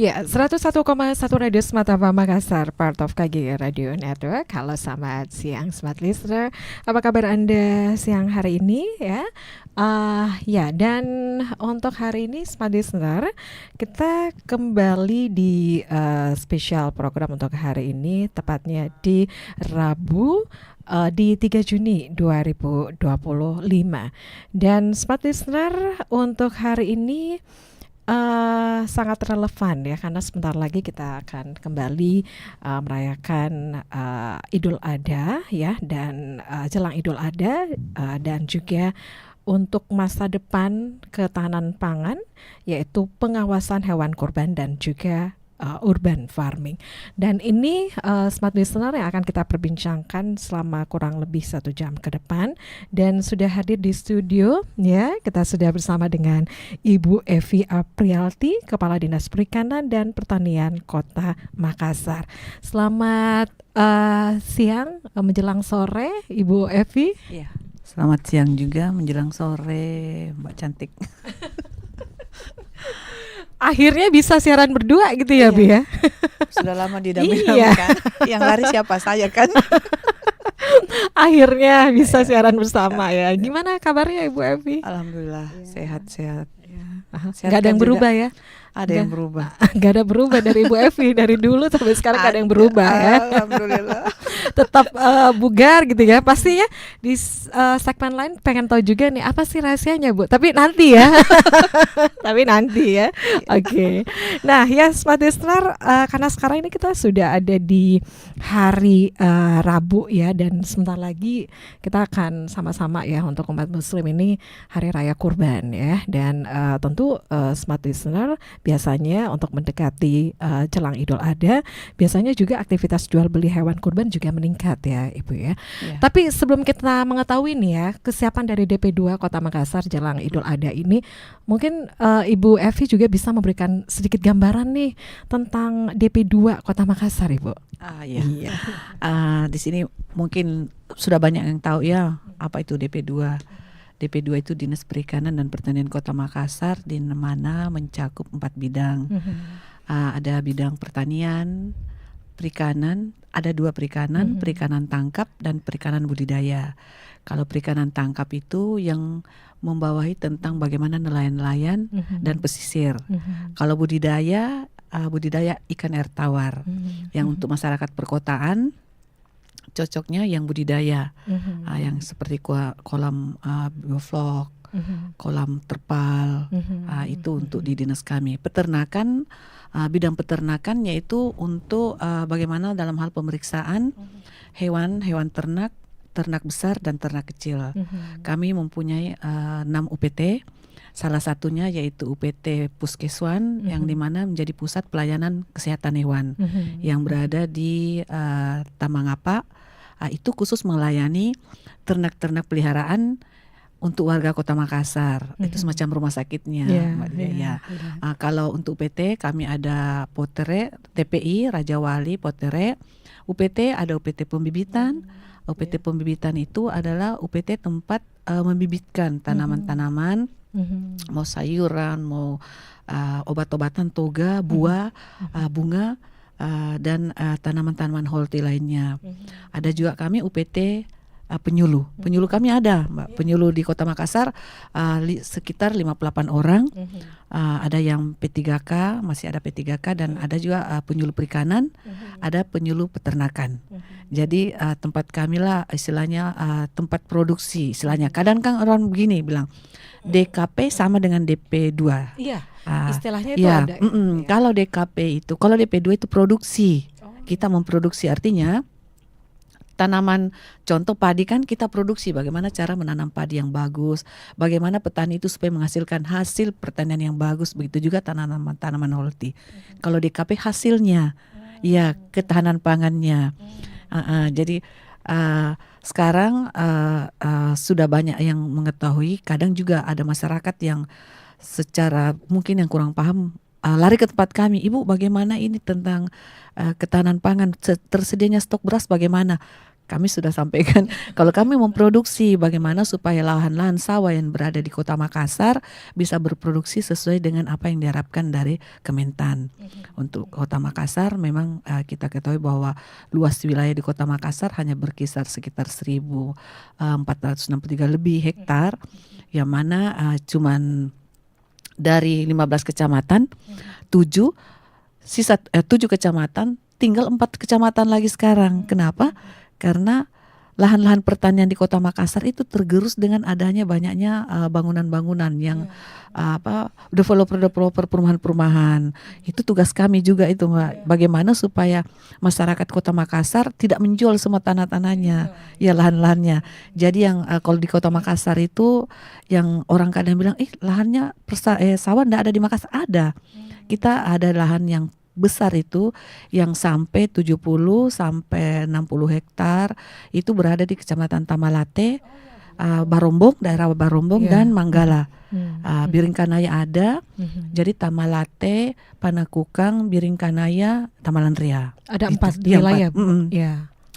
Ya, 101,1 Radio Sematawang Makassar, part of KGI Radio Network. Halo, selamat siang Smart Listener. Apa kabar Anda siang hari ini ya? Ya, dan untuk hari ini Smart Listener, kita kembali di spesial program untuk hari ini, tepatnya di Rabu di 3 Juni 2025. Dan Smart Listener untuk hari ini sangat relevan ya, karena sebentar lagi kita akan kembali merayakan Idul Adha ya, dan jelang Idul Adha dan juga untuk masa depan ketahanan pangan, yaitu pengawasan hewan kurban dan juga urban farming. Dan ini Smart Listener yang akan kita perbincangkan selama kurang lebih 1 jam ke depan. Dan sudah hadir di studio ya, kita sudah bersama dengan Ibu Evi Aprialti, Kepala Dinas Perikanan dan Pertanian Kota Makassar. Selamat siang menjelang sore Ibu Evi. Iya. Selamat siang juga menjelang sore Mbak Cantik. Akhirnya bisa siaran berdua gitu ya, Iya. Bu ya. Sudah lama didam-damkan. Yang lari siapa saya kan? Akhirnya bisa siaran bersama ya. Gimana kabarnya Ibu Evi? Alhamdulillah sehat-sehat. Gak ada yang berubah ya? Ada yang berubah. Gak ada berubah dari Ibu Evi dari dulu sampai sekarang gak ada yang berubah ya. Alhamdulillah. Tetap bugar gitu ya. Pasti ya di segmen lain pengen tahu juga nih apa sih rahasianya Bu. Tapi nanti ya. Tapi nanti ya. Oke. Nah ya Smart Listener, karena sekarang ini kita sudah ada di hari Rabu ya, dan sebentar lagi kita akan sama-sama ya untuk umat Muslim ini Hari Raya Kurban ya. Dan tentu Smart Listener biasanya untuk mendekati jelang Idul Adha, biasanya juga aktivitas jual beli hewan kurban juga meningkat ya Ibu ya. Tapi sebelum kita mengetahui nih ya kesiapan dari DP2 Kota Makassar jelang Idul Adha ini, mungkin Ibu Evi juga bisa memberikan sedikit gambaran nih tentang DP2 Kota Makassar Ibu. Iya. Di sini mungkin sudah banyak yang tahu ya apa itu DP2. DP2 itu Dinas Perikanan dan Pertanian Kota Makassar, di mana mencakup 4 bidang. Ada bidang pertanian, perikanan, ada 2 perikanan, perikanan tangkap dan perikanan budidaya. Kalau perikanan tangkap itu yang membawahi tentang bagaimana nelayan-nelayan dan pesisir. Kalau budidaya ikan air tawar, yang untuk masyarakat perkotaan cocoknya yang budidaya, yang seperti kolam bioflok, kolam terpal, itu untuk di dinas kami. Peternakan, bidang peternakan yaitu untuk bagaimana dalam hal pemeriksaan hewan ternak besar dan ternak kecil. Kami mempunyai 6 UPT. Salah satunya yaitu UPT Puskeswan, yang dimana menjadi pusat pelayanan kesehatan hewan yang berada di Tamangapa. Itu khusus melayani ternak-ternak peliharaan untuk warga Kota Makassar. Itu semacam rumah sakitnya, Mbak Dea. Kalau untuk UPT kami ada Potere, TPI Raja Wali Potere. UPT ada UPT pembibitan. UPT pembibitan itu adalah UPT tempat membibitkan tanaman-tanaman, mau sayuran, mau obat-obatan, toga, buah, bunga, dan tanaman-tanaman holti lainnya. Ada juga kami UPT penyuluh. Penyuluh kami ada, Mbak. Penyuluh di Kota Makassar sekitar 58 orang. Ada yang P3K, masih ada P3K, dan ada juga penyuluh perikanan, ada penyuluh peternakan. Jadi tempat kami lah istilahnya tempat produksi istilahnya. Kadang kan orang begini bilang DKP sama dengan DP2. Iya. Istilahnya itu Ya, ada. Kalau DKP itu, kalau DP2 itu produksi. Kita memproduksi, artinya tanaman, contoh padi kan kita produksi, bagaimana cara menanam padi yang bagus, bagaimana petani itu supaya menghasilkan hasil pertanian yang bagus, begitu juga tanaman holti. Kalau DKP hasilnya, ya ketahanan pangannya. Jadi sekarang sudah banyak yang mengetahui. Kadang juga ada masyarakat yang secara mungkin yang kurang paham lari ke tempat kami, Ibu bagaimana ini tentang ketahanan pangan, tersedianya stok beras bagaimana? kami sudah sampaikan kalau kami memproduksi bagaimana supaya lahan-lahan sawah yang berada di Kota Makassar bisa berproduksi sesuai dengan apa yang diharapkan dari Kementan. Untuk Kota Makassar memang kita ketahui bahwa luas wilayah di Kota Makassar hanya berkisar sekitar 1.463 lebih hektar, yang mana cuman dari 15 kecamatan 7 kecamatan, tinggal 4 kecamatan lagi sekarang. Kenapa? Karena lahan-lahan pertanian di Kota Makassar itu tergerus dengan adanya banyaknya bangunan-bangunan yang developer perumahan-perumahan. Itu tugas kami juga itu, Mbak. Bagaimana supaya masyarakat Kota Makassar tidak menjual semua tanah-tanahnya, ya lahan-lahannya. Jadi yang kalau di Kota Makassar itu yang orang kadang bilang, lahannya sawah enggak ada di Makassar. Ada. Kita ada lahan yang besar itu yang sampai 70 sampai 60 hektar itu berada di Kecamatan Tamalate, Barombong, daerah Barombong dan Manggala. Biringkanaya ada. Jadi Tamalate, Panakukang, Biringkanaya, Tamalandria. Ada 4 wilayah.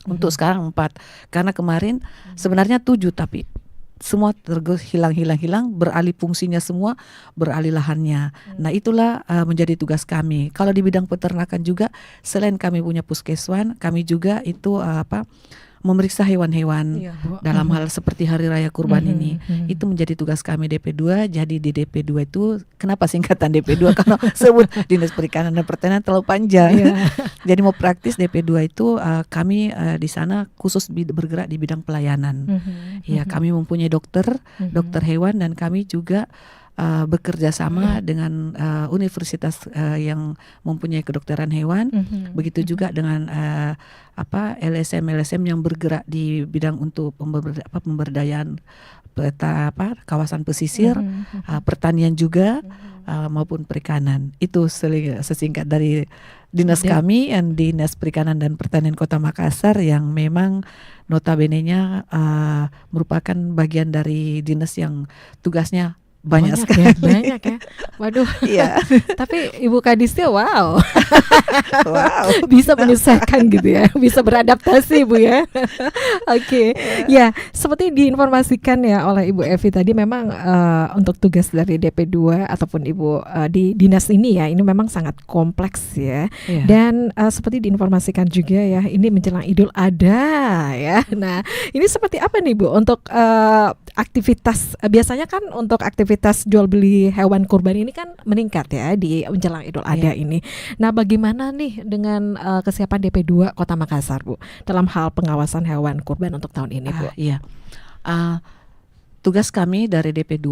Untuk sekarang 4. Karena kemarin sebenarnya 7 tapi semua hilang, beralih fungsinya semua, beralih lahannya. Nah itulah menjadi tugas kami. Kalau di bidang peternakan juga, selain kami punya puskeswan, kami juga itu memeriksa hewan-hewan dalam hal seperti Hari Raya Kurban ini. Itu menjadi tugas kami DP2. Jadi di DP2 itu, kenapa singkatan DP2? Karena sebut Dinas Perikanan dan Pertanian terlalu panjang. Jadi mau praktis DP2 itu kami di sana khusus bergerak di bidang pelayanan. Ya, kami mempunyai dokter hewan, dan kami juga bekerja sama dengan universitas yang mempunyai kedokteran hewan. Begitu juga dengan LSM yang bergerak di bidang untuk pemberdayaan kawasan pesisir, pertanian juga, maupun perikanan. Itu sesingkat dari dinas kami, yang Dinas Perikanan dan Pertanian Kota Makassar, yang memang notabene-nya merupakan bagian dari dinas yang tugasnya banyak sekali. Banyak ya. Waduh. Iya. Tapi Ibu Kadisnya wow. Bisa menyesuaikan gitu ya. Bisa beradaptasi Bu ya. Oke. Ya, seperti diinformasikan ya oleh Ibu Evi tadi, memang untuk tugas dari DP2 ataupun Ibu di dinas ini ya, ini memang sangat kompleks ya. Dan seperti diinformasikan juga ya, ini menjelang Idul Adha ya. Nah, ini seperti apa nih Bu untuk aktivitas, biasanya kan untuk aktivitas jual beli hewan kurban ini kan meningkat ya di menjelang Idul Adha ini. Nah, bagaimana nih dengan kesiapan DP2 Kota Makassar Bu dalam hal pengawasan hewan kurban untuk tahun ini Bu? Tugas kami dari DP2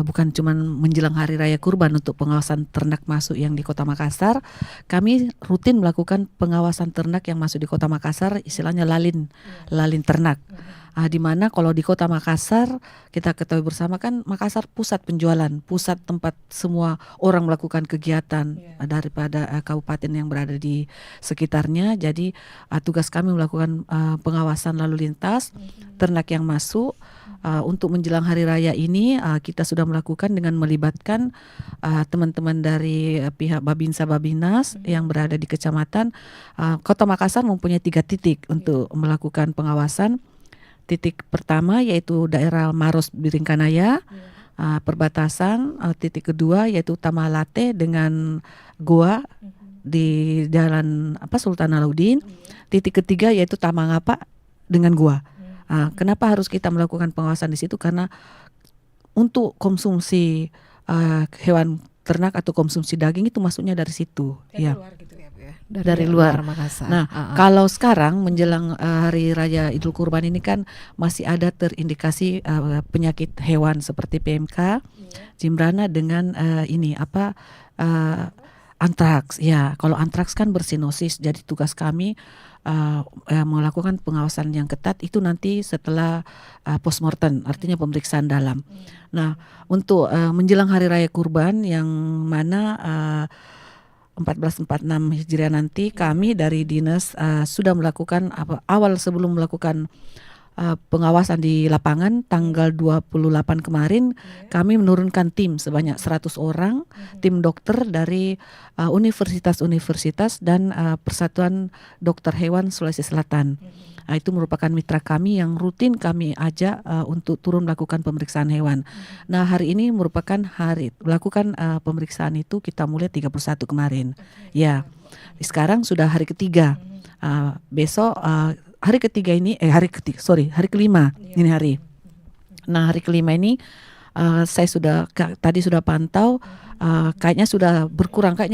bukan cuma menjelang Hari Raya Kurban untuk pengawasan ternak masuk yang di Kota Makassar. Kami rutin melakukan pengawasan ternak yang masuk di Kota Makassar, istilahnya lalin ternak. Di mana kalau di Kota Makassar, kita ketahui bersama kan Makassar pusat penjualan, pusat tempat semua orang melakukan kegiatan daripada kabupaten yang berada di sekitarnya. Jadi tugas kami melakukan pengawasan lalu lintas ternak yang masuk. Untuk menjelang Hari Raya ini kita sudah melakukan dengan melibatkan teman-teman dari pihak Babinsa Babinas yang berada di kecamatan. Kota Makassar mempunyai 3 titik untuk melakukan pengawasan. Titik pertama yaitu daerah Maros Biringkanaya, perbatasan. Titik kedua yaitu Tamalate dengan Goa di Jalan Sultan Alauddin. Titik ketiga yaitu Tamangapa dengan Goa. Kenapa harus kita melakukan pengawasan di situ? Karena untuk konsumsi hewan ternak atau konsumsi daging itu masuknya dari situ. Luar gitu ya, Bu ya? Dari luar. Makassar. Nah, kalau sekarang menjelang Hari Raya Idul Kurban ini kan masih ada terindikasi penyakit hewan seperti PMK, Jimrana dengan antraks. Ya, kalau antraks kan bersinosis. Jadi tugas kami melakukan pengawasan yang ketat itu nanti setelah postmortem, artinya pemeriksaan dalam. Nah, untuk menjelang Hari Raya Kurban yang mana 1446 Hijriah nanti, kami dari dinas sudah melakukan awal sebelum melakukan pengawasan di lapangan tanggal 28 kemarin, kami menurunkan tim sebanyak 100 orang, tim dokter dari universitas-universitas dan Persatuan Dokter Hewan Sulawesi Selatan. Itu merupakan mitra kami yang rutin kami ajak untuk turun melakukan pemeriksaan hewan. Nah, hari ini merupakan hari melakukan pemeriksaan itu kita mulai 31 kemarin. Ya, sekarang sudah hari ketiga. Besok hari ketiga ini hari kelima ini hari. Nah, hari kelima ini saya tadi sudah pantau, kayaknya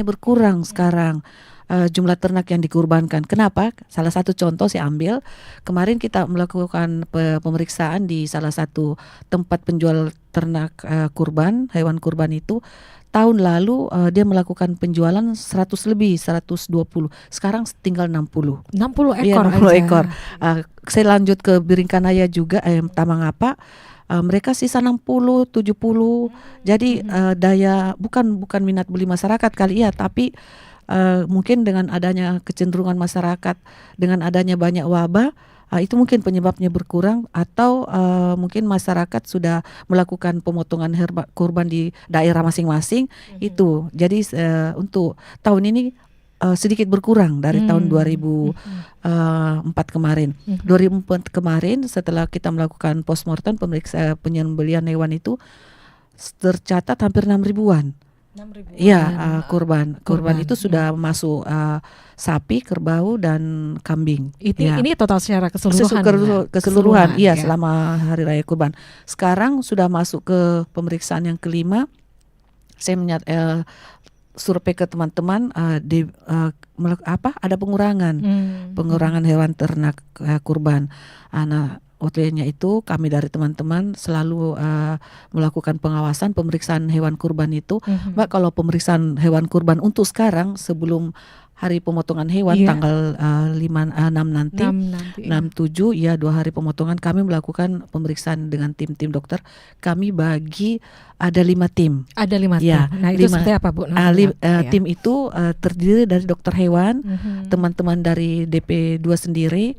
berkurang sekarang jumlah ternak yang dikurbankan. Kenapa? Salah satu contoh saya ambil, kemarin kita melakukan pemeriksaan di salah satu tempat penjual ternak hewan kurban itu. Tahun lalu dia melakukan penjualan 120. Sekarang tinggal 60. 60 ekor. Iya, 60 aja. ekor. Saya lanjut ke Biringkanaya juga, Tamangapa. Mereka sisa 60, 70. Jadi daya bukan minat beli masyarakat kali ya, tapi mungkin dengan adanya kecenderungan masyarakat, dengan adanya banyak wabah, itu mungkin penyebabnya berkurang, atau mungkin masyarakat sudah melakukan pemotongan kurban di daerah masing-masing. Itu jadi untuk tahun ini sedikit berkurang dari tahun 2004 kemarin. 2004 kemarin setelah kita melakukan postmortem penyembelihan hewan itu tercatat hampir 6.000-an. Iya, kurban itu sudah masuk sapi, kerbau dan kambing. Ini total secara keseluruhan. Keseluruhan, iya, selama hari raya kurban. Sekarang sudah masuk ke pemeriksaan yang kelima. Saya survei ke teman-teman, ada pengurangan hewan ternak kurban. Nah, OT-nya itu kami dari teman-teman selalu melakukan pengawasan pemeriksaan hewan kurban itu. Mbak, kalau pemeriksaan hewan kurban untuk sekarang sebelum hari pemotongan hewan tanggal 6 nanti 6-7 ya, 2 hari pemotongan, kami melakukan pemeriksaan dengan tim dokter. Kami bagi ada 5 tim. Ada 5 tim. Nah, itu seperti apa, Bu? Tim itu terdiri dari dokter hewan, teman-teman dari DP2 sendiri,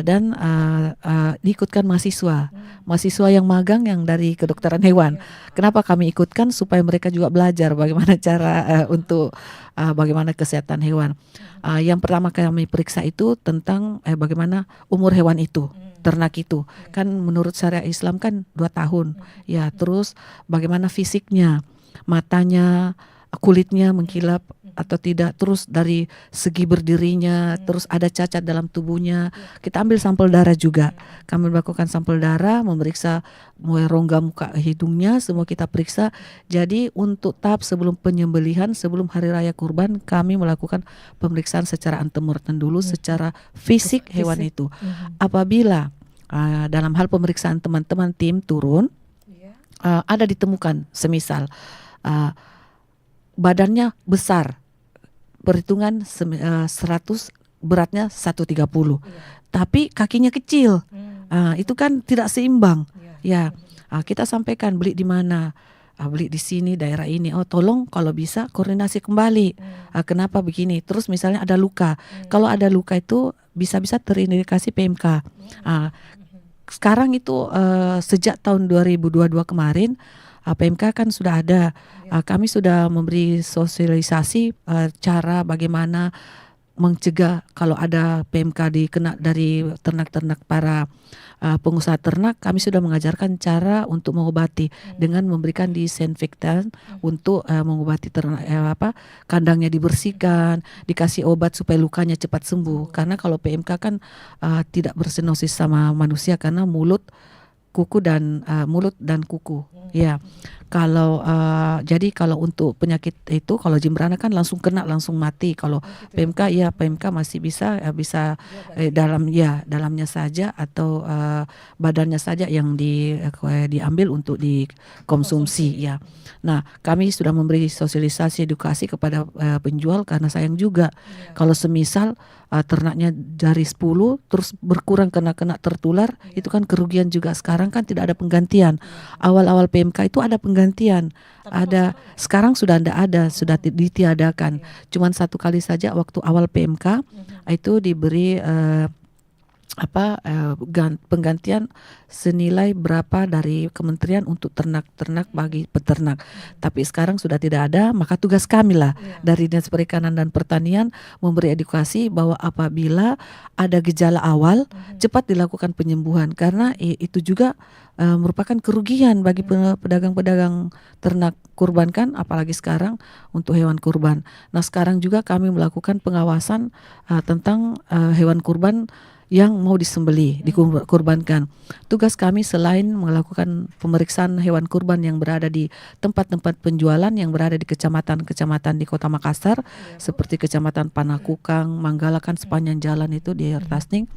dan diikutkan mahasiswa yang magang yang dari kedokteran hewan. Kenapa kami ikutkan? Supaya mereka juga belajar bagaimana cara untuk bagaimana kesehatan hewan. Yang pertama kami periksa itu tentang bagaimana umur hewan itu, ternak itu. Kan menurut syariat Islam kan 2 tahun. Ya, terus bagaimana fisiknya, matanya, kulitnya mengkilap atau tidak, terus dari segi berdirinya, terus ada cacat dalam tubuhnya. Kita ambil sampel darah juga. Kami melakukan sampel darah, memeriksa mulai rongga muka, hidungnya, semua kita periksa. Jadi untuk tahap sebelum penyembelihan, sebelum hari raya kurban, kami melakukan pemeriksaan secara antemortem dulu, secara fisik hewan itu. Apabila dalam hal pemeriksaan teman-teman tim turun, ada ditemukan semisal badannya besar, perhitungan 100, beratnya 130, tapi kakinya kecil, itu kan tidak seimbang. Ya, kita sampaikan beli di mana, beli di sini, daerah ini. Oh, tolong kalau bisa koordinasi kembali. Kenapa begini? Terus misalnya ada luka, kalau ada luka itu bisa-bisa terindikasi PMK. Sekarang itu sejak tahun 2022 kemarin, PMK kan sudah ada. Kami sudah memberi sosialisasi cara bagaimana mencegah kalau ada PMK dikena dari ternak-ternak para pengusaha ternak. Kami sudah mengajarkan cara untuk mengobati dengan memberikan disinfektan untuk mengobati ternak, kandangnya dibersihkan, dikasih obat supaya lukanya cepat sembuh. Karena kalau PMK kan tidak bersinosis sama manusia karena mulut dan kuku. Ya, kalau jadi kalau untuk penyakit itu, kalau jemberana kan langsung kena, langsung mati. Kalau PMK ya PMK masih bisa dalamnya saja atau badannya saja yang diambil untuk dikonsumsi ya. Nah, kami sudah memberi sosialisasi edukasi kepada penjual, karena sayang juga kalau semisal ternaknya dari 10 terus berkurang kena tertular, itu kan kerugian juga. Sekarang kan tidak ada penggantian. Awal-awal PMK itu ada penggantian. Sekarang sudah tidak ada, sudah ditiadakan. Cuman 1 kali saja waktu awal PMK itu diberi penggantian senilai berapa dari kementerian untuk ternak-ternak bagi peternak. Tapi sekarang sudah tidak ada, maka tugas kami lah dari Dinas Perikanan dan Pertanian memberi edukasi bahwa apabila ada gejala awal cepat dilakukan penyembuhan, karena itu juga merupakan kerugian bagi pedagang-pedagang ternak kurban kan, apalagi sekarang untuk hewan kurban. Nah, sekarang juga kami melakukan pengawasan tentang hewan kurban yang mau disembelih, dikurbankan. Tugas kami selain melakukan pemeriksaan hewan kurban yang berada di tempat-tempat penjualan yang berada di kecamatan-kecamatan di Kota Makassar, seperti Kecamatan Panakukang, Manggala, kan sepanjang jalan itu di Airtasning,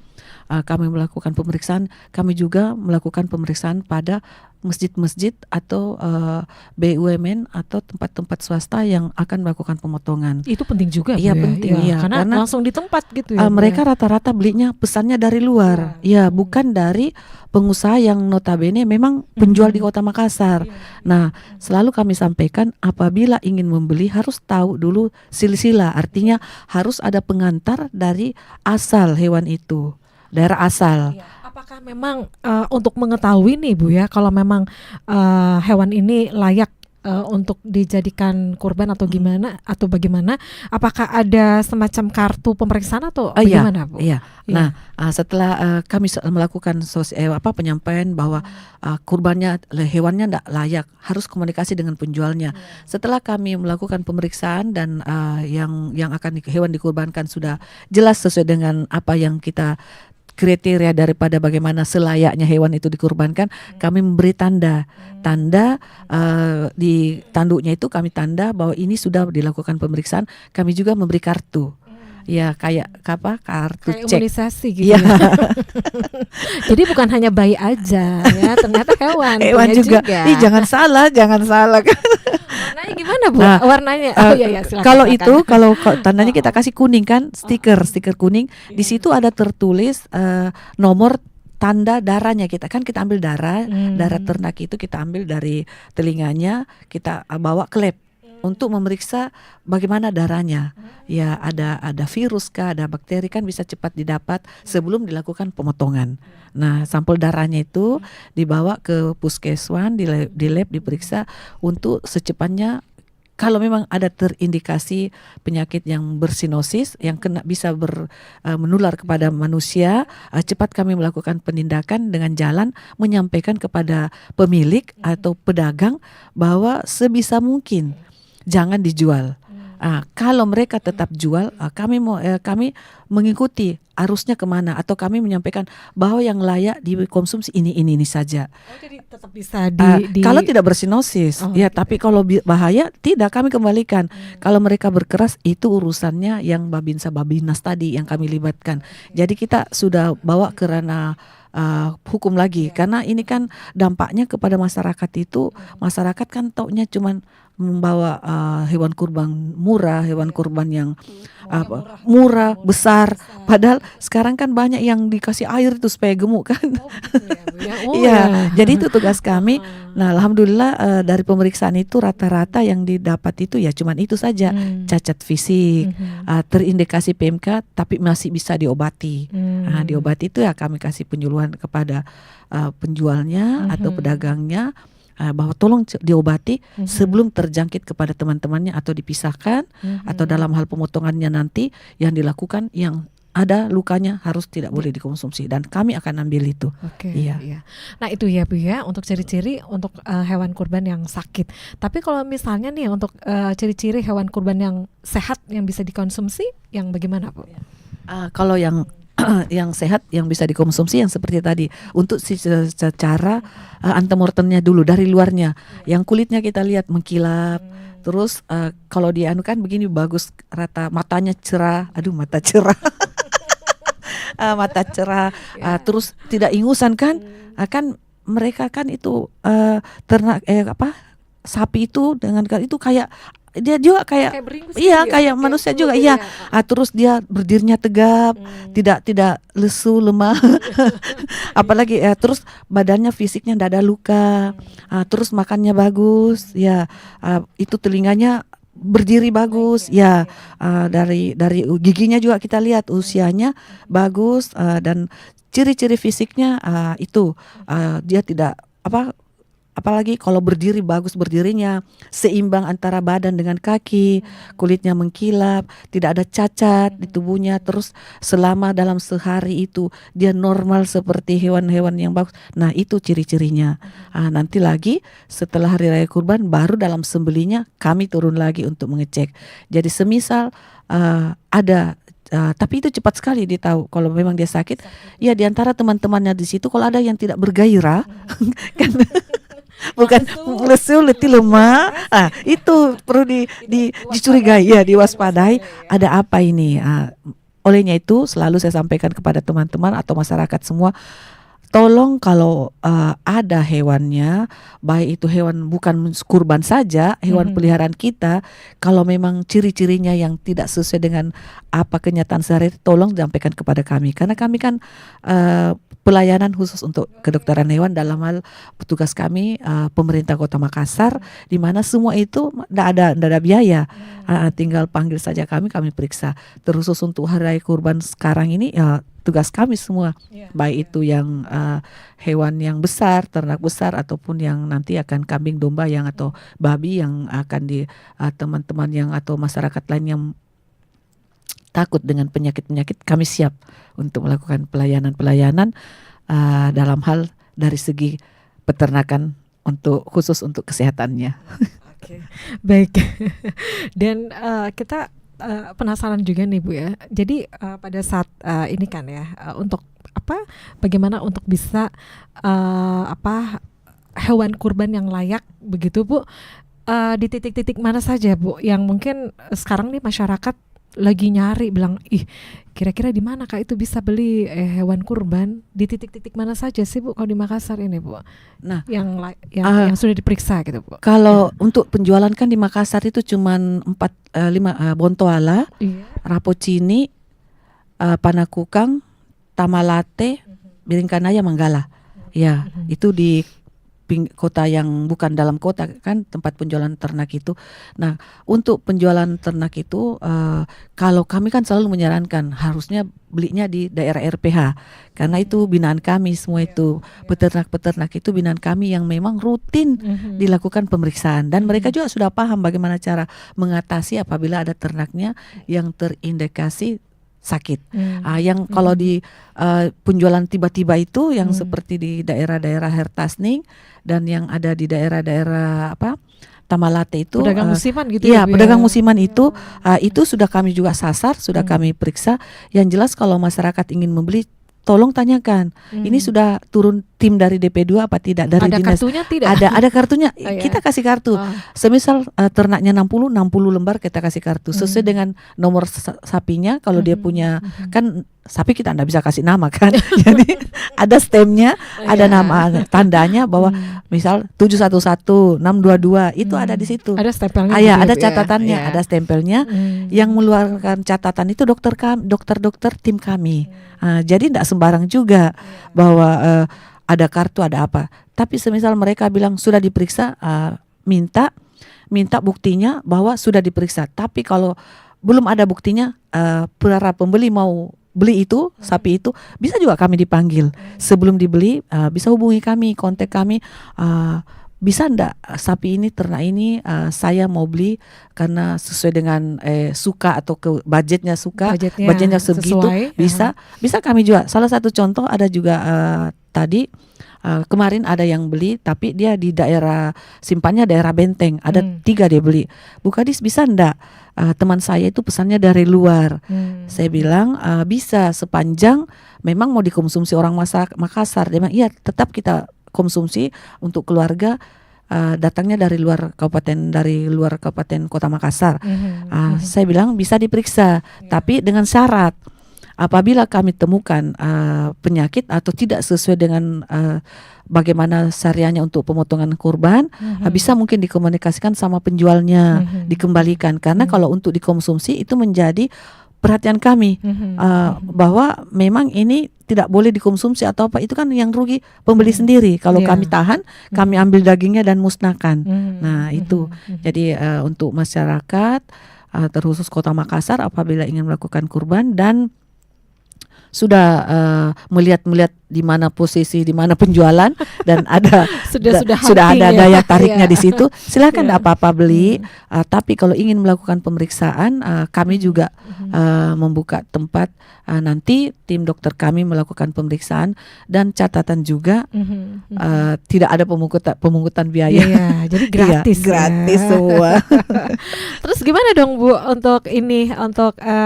kami melakukan pemeriksaan. Kami juga melakukan pemeriksaan pada masjid-masjid atau BUMN atau tempat-tempat swasta yang akan melakukan pemotongan. Itu penting juga, Iya, Bu, ya? penting, Ya, iya. karena langsung di tempat gitu ya, Bu, Mereka ya? rata-rata belinya pesannya dari luar, ya bukan dari pengusaha yang notabene memang penjual di Kota Makassar. Nah, selalu kami sampaikan apabila ingin membeli harus tahu dulu silsilah, artinya harus ada pengantar dari asal hewan itu, daerah asal. Iya. Apakah memang untuk mengetahui nih, Bu, ya, kalau memang hewan ini layak untuk dijadikan kurban atau gimana atau bagaimana? Apakah ada semacam kartu pemeriksaan atau bagaimana, Bu? Iya. Nah, setelah kami melakukan penyampaian bahwa kurbannya, hewannya tidak layak, harus komunikasi dengan penjualnya. Setelah kami melakukan pemeriksaan dan yang akan hewan dikurbankan sudah jelas sesuai dengan apa yang kita kriteria daripada bagaimana selayaknya hewan itu dikurbankan, kami memberi tanda di tanduknya itu kami tanda bahwa ini sudah dilakukan pemeriksaan. Kami juga memberi kartu, ya kayak kartu Kayak cek. imunisasi gitu, Ya. ya. Jadi bukan hanya bayi aja, ya, ternyata hewan punya juga. Ih, jangan salah. Warnanya gimana, Bu? Nah, Warnanya? Iya, silakan, Kalau silakan. itu, kalau tandanya kita kasih kuning kan, stiker kuning. Di situ ada tertulis nomor tanda darahnya kita ambil darah ternak itu kita ambil dari telinganya, kita bawa ke lab untuk memeriksa bagaimana darahnya. Ya, ada virus kah, ada bakteri, kan bisa cepat didapat sebelum dilakukan pemotongan. Nah, sampel darahnya itu dibawa ke puskeswan, di lab diperiksa untuk secepatnya. Kalau memang ada terindikasi penyakit yang bersinosis yang bisa menular kepada manusia, cepat kami melakukan penindakan dengan jalan menyampaikan kepada pemilik atau pedagang bahwa sebisa mungkin jangan dijual. Kalau mereka tetap jual, kami mengikuti arusnya kemana, atau kami menyampaikan bahwa yang layak dikonsumsi ini saja. Jadi tetap bisa Kalau tidak bersinosis, tapi kalau bahaya tidak, kami kembalikan. Kalau mereka berkeras, itu urusannya yang Babinas tadi yang kami libatkan. Jadi kita sudah bawa ke ranah hukum lagi, karena ini kan dampaknya kepada masyarakat itu. Masyarakat kan taunya cuman membawa hewan kurban murah, hewan kurban yang murah, besar. Padahal sekarang kan banyak yang dikasih air itu supaya gemuk kan. Iya, jadi itu tugas kami. Nah, alhamdulillah dari pemeriksaan itu rata-rata yang didapat itu ya cuman itu saja, cacat fisik, terindikasi PMK, tapi masih bisa diobati. Diobati itu ya kami kasih penyuluhan kepada penjualnya atau pedagangnya, bahwa tolong diobati sebelum terjangkit kepada teman-temannya atau dipisahkan, atau dalam hal pemotongannya nanti yang dilakukan yang ada lukanya harus tidak boleh dikonsumsi, dan kami akan ambil itu. Iya. Nah, itu ya, Bu, ya, untuk ciri-ciri untuk hewan kurban yang sakit. Tapi kalau misalnya nih untuk ciri-ciri hewan kurban yang sehat yang bisa dikonsumsi, yang bagaimana, Bu? Kalau yang sehat yang bisa dikonsumsi yang seperti tadi, untuk secara antemortemnya dulu dari luarnya, yang kulitnya kita lihat mengkilap, terus kalau dia kan begini bagus, rata, matanya cerah, mata cerah. Mata cerah, terus tidak ingusan kan, kan mereka kan itu ternak sapi itu dengan itu kayak dia juga kayak beringus, iya kayak manusia juga, iya. Terus dia berdirinya tegap, tidak lesu lemah. Apalagi terus badannya, fisiknya tidak ada luka, terus makannya bagus, ya. Itu telinganya berdiri bagus, dari giginya juga kita lihat usianya bagus, dan ciri-ciri fisiknya itu dia tidak apalagi kalau berdiri bagus berdirinya, seimbang antara badan dengan kaki, kulitnya mengkilap, tidak ada cacat di tubuhnya, terus selama dalam sehari itu dia normal seperti hewan-hewan yang bagus. Nah, itu ciri-cirinya. Nanti lagi setelah hari raya kurban baru dalam sembelihnya kami turun lagi untuk mengecek. Jadi semisal ada tapi itu cepat sekali dia tahu kalau memang dia sakit. Ya, di antara teman-temannya di situ kalau ada yang tidak bergairah kan bukan lesu, letih, lemah, itu perlu dicurigai, ya, diwaspadai. Ada apa ini? Olehnya itu selalu saya sampaikan kepada teman-teman atau masyarakat semua, tolong kalau ada hewannya, baik itu hewan bukan kurban saja, hewan peliharaan kita, kalau memang ciri-cirinya yang tidak sesuai dengan apa kenyataan sehari, tolong sampaikan kepada kami, karena kami kan pelayanan khusus untuk kedokteran hewan dalam hal petugas kami pemerintah Kota Makassar, di mana semua itu tidak ada biaya, tinggal panggil saja kami periksa. Terkhusus untuk hari raya kurban sekarang ini tugas kami semua, baik itu yang hewan yang besar, ternak besar, ataupun yang nanti akan kambing, domba yang atau babi yang akan di teman-teman yang atau masyarakat lain yang takut dengan penyakit-penyakit, kami siap untuk melakukan pelayanan dalam hal dari segi peternakan khusus untuk kesehatannya. Oke. Baik. Dan kita penasaran juga nih Bu ya. Jadi pada saat ini kan ya, untuk bagaimana untuk bisa hewan kurban yang layak begitu Bu, di titik-titik mana saja Bu yang mungkin sekarang nih masyarakat lagi nyari, bilang kira-kira di mana Kak itu bisa beli hewan kurban, di titik-titik mana saja sih Bu kalau di Makassar ini Bu? Nah, yang sudah diperiksa gitu Bu. Kalau untuk penjualan kan di Makassar itu cuman 4-5 Bontoala, Rapocini, Panakukang, Tamalate, Biringkanaya, Manggala. Ya, itu di kota yang bukan dalam kota kan tempat penjualan ternak itu. Nah, untuk penjualan ternak itu kalau kami kan selalu menyarankan harusnya belinya di daerah RPH, karena itu binaan kami semua itu, peternak-peternak itu binaan kami yang memang rutin dilakukan pemeriksaan, dan mereka juga sudah paham bagaimana cara mengatasi apabila ada ternaknya yang terindikasi sakit. Yang kalau di penjualan tiba-tiba itu yang seperti di daerah-daerah Hertasning dan yang ada di daerah-daerah Tamalate itu pedagang musiman gitu ya, pedagang musiman itu sudah kami juga sasar, sudah kami periksa. Yang jelas kalau masyarakat ingin membeli, tolong tanyakan, ini sudah turun tim dari DP2 apa tidak, dari ada dinas. Kartunya tidak? Ada kartunya. Kita kasih kartu. Semisal ternaknya 60 lembar kita kasih kartu sesuai dengan nomor sapinya. Kalau dia punya kan sapi kita enggak bisa kasih nama kan. Jadi ada stemnya, ada nama tandanya bahwa misal 711, 622 itu ada di situ. Ada stempelnya. Ada catatannya, ada stempelnya. Yang mengeluarkan catatan itu dokter tim kami. Jadi tidak sembarang juga bahwa ada kartu ada apa. Tapi semisal mereka bilang sudah diperiksa, minta buktinya bahwa sudah diperiksa. Tapi kalau belum ada buktinya, para pembeli mau beli itu sapi itu, bisa juga kami dipanggil. Sebelum dibeli bisa hubungi kami, kontak kami. Bisa enggak sapi ini, ternak ini saya mau beli karena sesuai dengan suka atau budgetnya segitu, sesuai, bisa kami juga. Salah satu contoh ada juga tadi kemarin ada yang beli tapi dia di daerah simpannya daerah Benteng, ada 3 dia beli. Bu Kadis, bisa enggak teman saya itu pesannya dari luar. Saya bilang bisa sepanjang memang mau dikonsumsi orang Makassar. Dia bilang iya, tetap kita konsumsi untuk keluarga, datangnya dari luar kabupaten Kota Makassar. Saya bilang bisa diperiksa, tapi dengan syarat apabila kami temukan penyakit atau tidak sesuai dengan bagaimana syariahnya untuk pemotongan kurban, bisa mungkin dikomunikasikan sama penjualnya, dikembalikan. Karena kalau untuk dikonsumsi itu menjadi perhatian kami, bahwa memang ini tidak boleh dikonsumsi atau apa, itu kan yang rugi pembeli sendiri. Kalau kami tahan, kami ambil dagingnya dan musnahkan. Nah itu, jadi untuk masyarakat terkhusus Kota Makassar apabila ingin melakukan kurban dan sudah melihat di mana posisi, di mana penjualan dan ada sudah ada daya tariknya di situ. Silakan tidak apa-apa beli. Tapi kalau ingin melakukan pemeriksaan, kami juga membuka tempat. Nanti tim dokter kami melakukan pemeriksaan dan catatan juga tidak ada pemungutan biaya. Iya, jadi gratis. Iya, gratis semua. Terus gimana dong Bu untuk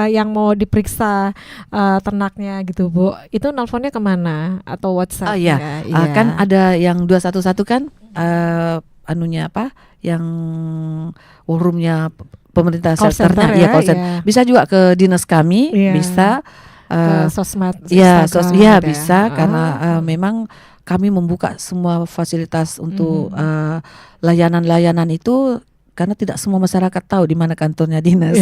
yang mau diperiksa ternaknya gitu Bu? Itu nelponnya kemana atau WhatsApp? Kan ada yang 211 kan anunya apa? Yang warumnya pemerintah Call shelternya center call center. Bisa juga ke dinas kami, bisa ke sosmed. Bisa karena memang kami membuka semua fasilitas untuk layanan-layanan itu karena tidak semua masyarakat tahu di mana kantornya dinas.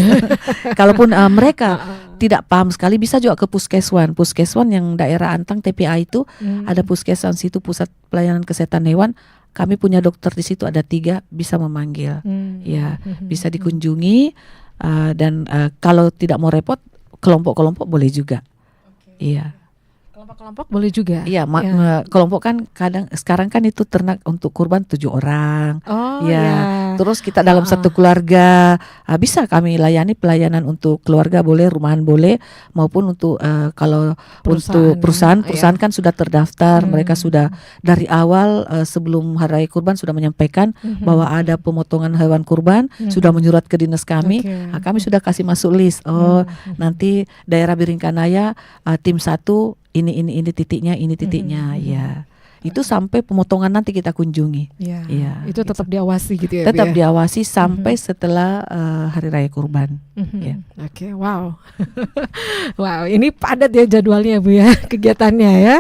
Kalaupun mereka tidak paham sekali, bisa juga ke puskeswan yang daerah Antang TPA itu ada puskeswan situ, pusat pelayanan kesehatan hewan. Kami punya dokter di situ ada 3, bisa memanggil. Ya, bisa dikunjungi dan kalau tidak mau repot, kelompok-kelompok boleh juga. Iya. Kelompok boleh juga. Iya, kelompok kan sekarang kan itu ternak untuk kurban 7 orang. Terus kita dalam satu keluarga bisa kami layani pelayanan untuk keluarga boleh, rumahan boleh, maupun untuk kalau untuk perusahaan kan sudah terdaftar, mereka sudah dari awal sebelum hari raya kurban sudah menyampaikan bahwa ada pemotongan hewan kurban, sudah menyurat ke dinas kami. Kami sudah kasih masuk list. Nanti daerah Biringkanaya tim 1 ini titiknya, ya. Itu sampai pemotongan nanti kita kunjungi. Ya, itu tetap diawasi gitu ya. Tetap diawasi sampai setelah hari raya kurban. Oke, wow. Wow, ini padat ya jadwalnya Bu ya, kegiatannya ya.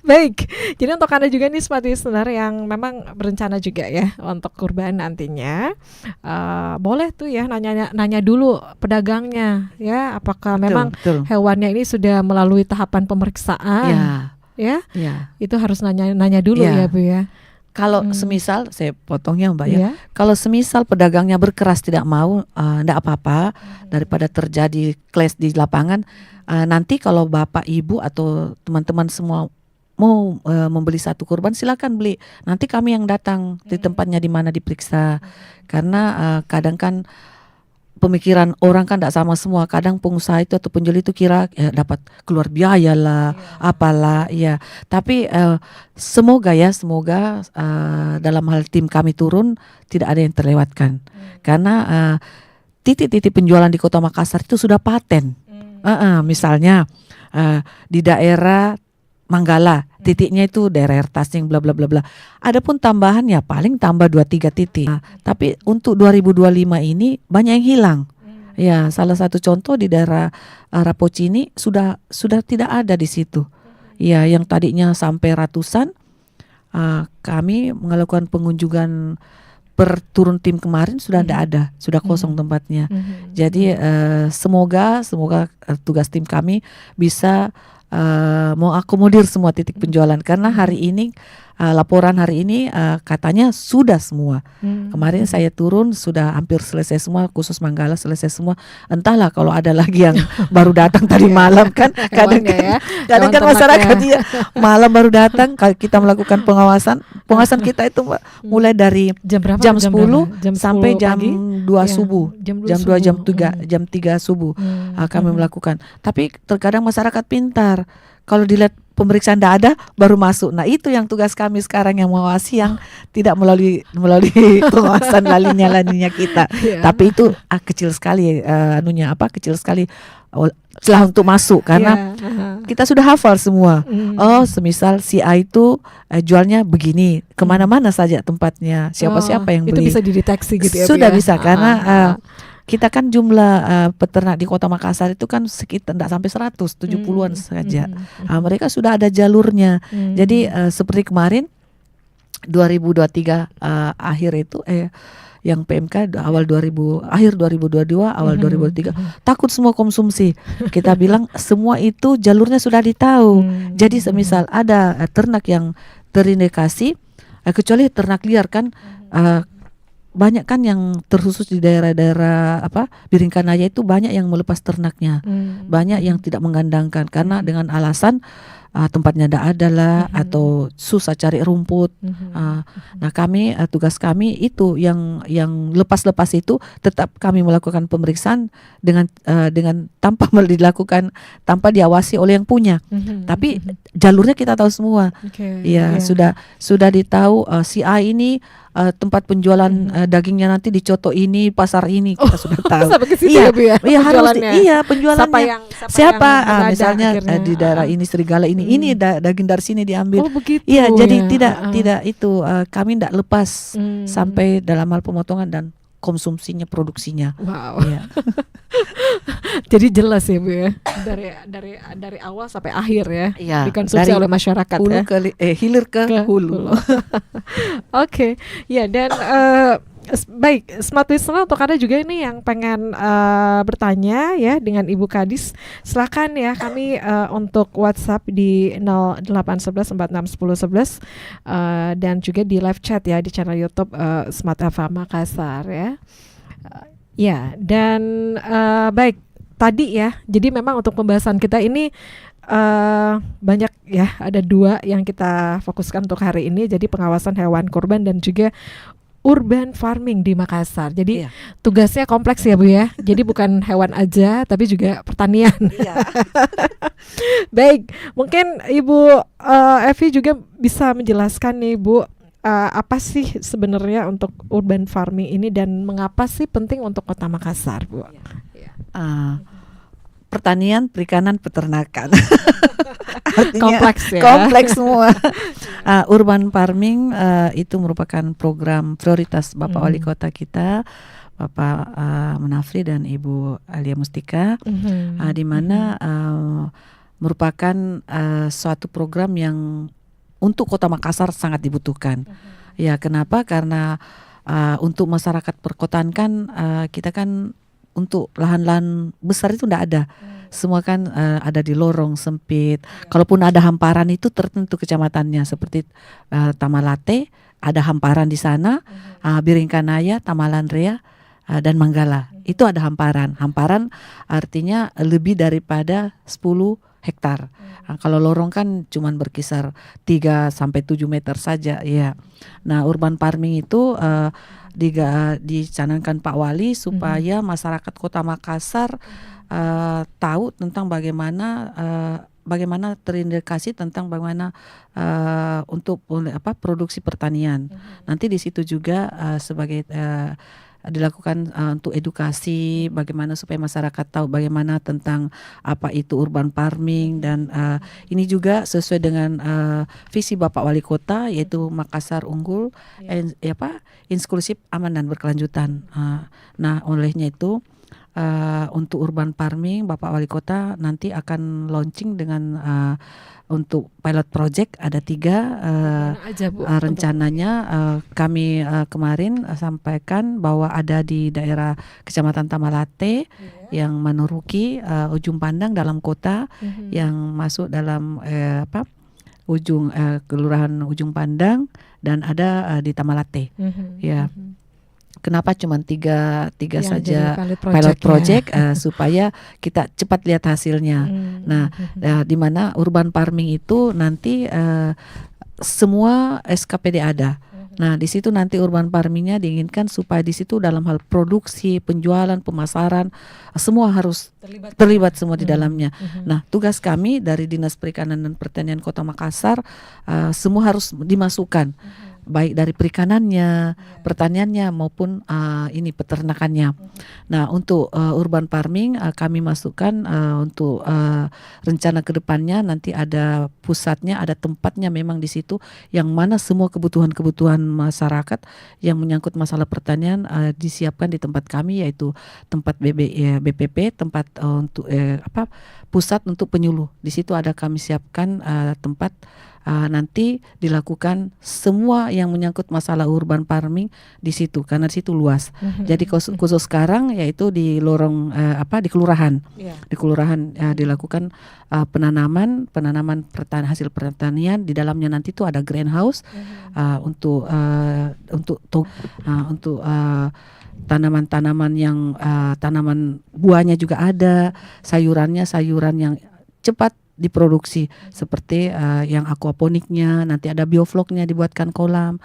Baik. Jadi untuk Anda juga nih Smart Listener yang memang berencana juga ya untuk kurban nantinya, boleh tuh ya nanya dulu pedagangnya ya, apakah memang hewannya ini sudah melalui tahapan pemeriksaan. Ya, itu harus nanya dulu ya Bu ya. Kalau semisal saya potongnya Mbak ya, kalau semisal pedagangnya berkeras tidak mau, enggak apa-apa daripada terjadi clash di lapangan. Nanti kalau Bapak Ibu atau teman-teman semua mau membeli satu kurban, silakan beli. Nanti kami yang datang di tempatnya di mana diperiksa. Karena kadang kan pemikiran orang kan tidak sama semua. Kadang pengusaha itu atau penjual itu kira dapat keluar biaya lah, apalah, ya. Tapi semoga dalam hal tim kami turun tidak ada yang terlewatkan. Karena titik-titik penjualan di Kota Makassar itu sudah paten. Misalnya di daerah Manggala, titiknya itu daerah Tasing bla bla bla bla. Adapun tambahan ya paling tambah 2-3 titik. Tapi untuk 2025 ini banyak yang hilang. Ya, salah satu contoh di daerah Rapocini sudah tidak ada di situ. Ya, yang tadinya sampai ratusan, kami melakukan pengunjungan per turun tim kemarin sudah tidak ada, sudah kosong tempatnya. Jadi semoga tugas tim kami bisa mengakomodir semua titik penjualan karena hari ini laporan hari ini katanya sudah semua. Kemarin saya turun sudah hampir selesai semua, khusus Manggala selesai semua. Entahlah kalau ada lagi yang baru datang tadi malam kan kadang kan masyarakat malam baru datang. Kalau kita melakukan pengawasan kita itu mulai dari jam 10 sampai jam 2 subuh. Jam 3 subuh kami melakukan. Tapi terkadang masyarakat pintar. Kalau dilihat pemeriksaan tidak ada baru masuk. Nah, itu yang tugas kami sekarang yang mengawasi yang tidak melalui pengawasan laninya kita. Tapi itu kecil sekali kecil sekali celah untuk masuk karena kita sudah hafal semua. Semisal si A itu jualnya begini, kemana-mana saja tempatnya, siapa-siapa yang beli. Itu bisa dideteksi gitu ya. Sudah bisa karena kita kan jumlah peternak di Kota Makassar itu kan sekitar tidak sampai 170-an saja. Mereka sudah ada jalurnya. Jadi seperti kemarin 2023 akhir itu yang PMK akhir 2022 awal 2023 takut semua konsumsi. Kita bilang semua itu jalurnya sudah ditahu. Jadi semisal ada ternak yang terindikasi, kecuali ternak liar kan banyak kan yang terkhusus di daerah-daerah Biringkanaya itu banyak yang melepas ternaknya, banyak yang tidak mengandangkan karena dengan alasan tempatnya tidak ada lah atau susah cari rumput. Nah kami tugas kami itu yang lepas-lepas itu tetap kami melakukan pemeriksaan dengan tanpa dilakukan tanpa diawasi oleh yang punya. Tapi jalurnya kita tahu semua. Ya sudah ditahu si A ini tempat penjualan dagingnya nanti di Coto ini, pasar ini kita sudah tahu. Iya, iya harus penjualannya. Siapa misalnya di daerah ini Serigala ini daging dari sini diambil. Iya, jadi tidak itu kami tidak lepas sampai dalam hal pemotongan dan konsumsinya, produksinya. Wow. Ya. Jadi jelas ya Bu ya, dari awal sampai akhir ya, dikonsumsi oleh masyarakat hulu hilir ke hulu. Oke, ya dan baik, Smart Listener, untuk Anda juga ini yang pengen bertanya ya dengan Ibu Kadis, silakan ya kami untuk WhatsApp di 0811 46 10 11 dan juga di live chat ya di channel YouTube Smart FM Makassar ya. Ya, dan baik tadi ya, jadi memang untuk pembahasan kita ini banyak ya, ada 2 yang kita fokuskan untuk hari ini, jadi pengawasan hewan kurban dan juga urban farming di Makassar. Jadi tugasnya kompleks ya Bu ya. Jadi bukan hewan aja tapi juga pertanian. Baik, mungkin Ibu Evi juga bisa menjelaskan nih Bu, apa sih sebenarnya untuk urban farming ini dan mengapa sih penting untuk Kota Makassar, Bu? Pertanian, perikanan, peternakan. Artinya kompleks semua. Urban farming itu merupakan program prioritas Bapak Wali Kota kita, Bapak Munafri dan Ibu Alia Mustika, di mana merupakan suatu program yang untuk Kota Makassar sangat dibutuhkan. Ya, kenapa? Karena untuk masyarakat perkotaan kan kita kan untuk lahan-lahan besar itu tidak ada. Semua kan ada di lorong sempit. Kalaupun ada hamparan itu tertentu kecamatannya, seperti Tamalate ada hamparan di sana, Biringkanaya, Tamalanrea dan Manggala. Itu ada hamparan. Hamparan artinya lebih daripada 10 hektar. Kalau lorong kan cuman berkisar 3 sampai 7 meter saja ya. Nah, urban farming itu dicanangkan Pak Wali supaya masyarakat Kota Makassar tahu tentang bagaimana terindikasi tentang bagaimana untuk produksi pertanian. Nanti di situ juga sebagai dilakukan untuk edukasi bagaimana supaya masyarakat tahu bagaimana tentang apa itu urban farming dan ini juga sesuai dengan visi Bapak Wali Kota, yaitu Makassar unggul, inklusif, aman dan berkelanjutan. Nah, olehnya itu untuk urban farming Bapak Wali Kota nanti akan launching dengan untuk pilot project ada 3 rencananya. Kami kemarin sampaikan bahwa ada di daerah Kecamatan Tamalate yang menuruki ujung pandang dalam kota, yang masuk dalam ujung kelurahan ujung pandang, dan ada di Tamalate. Ya. Kenapa cuma tiga saja pilot project supaya kita cepat lihat hasilnya. Nah, di mana urban farming itu nanti semua SKPD ada. Nah, di situ nanti urban farmingnya diinginkan supaya di situ dalam hal produksi, penjualan, pemasaran, semua harus terlibat semua di dalamnya. Nah, tugas kami dari Dinas Perikanan dan Pertanian Kota Makassar, semua harus dimasukkan, baik dari perikanannya, pertaniannya maupun ini peternakannya. Nah, untuk urban farming kami masukkan untuk rencana kedepannya nanti ada pusatnya, ada tempatnya memang di situ, yang mana semua kebutuhan-kebutuhan masyarakat yang menyangkut masalah pertanian disiapkan di tempat kami, yaitu tempat BPP, tempat untuk pusat untuk penyuluh. Di situ ada kami siapkan tempat nanti dilakukan semua yang menyangkut masalah urban farming di situ, karena di situ luas. Jadi khusus sekarang yaitu di lorong di kelurahan. Di kelurahan dilakukan penanaman hasil pertanian. Di dalamnya nanti itu ada greenhouse untuk tanaman-tanaman yang tanaman buahnya juga ada, sayuran yang cepat diproduksi seperti yang aquaponiknya, nanti ada biofloknya dibuatkan kolam.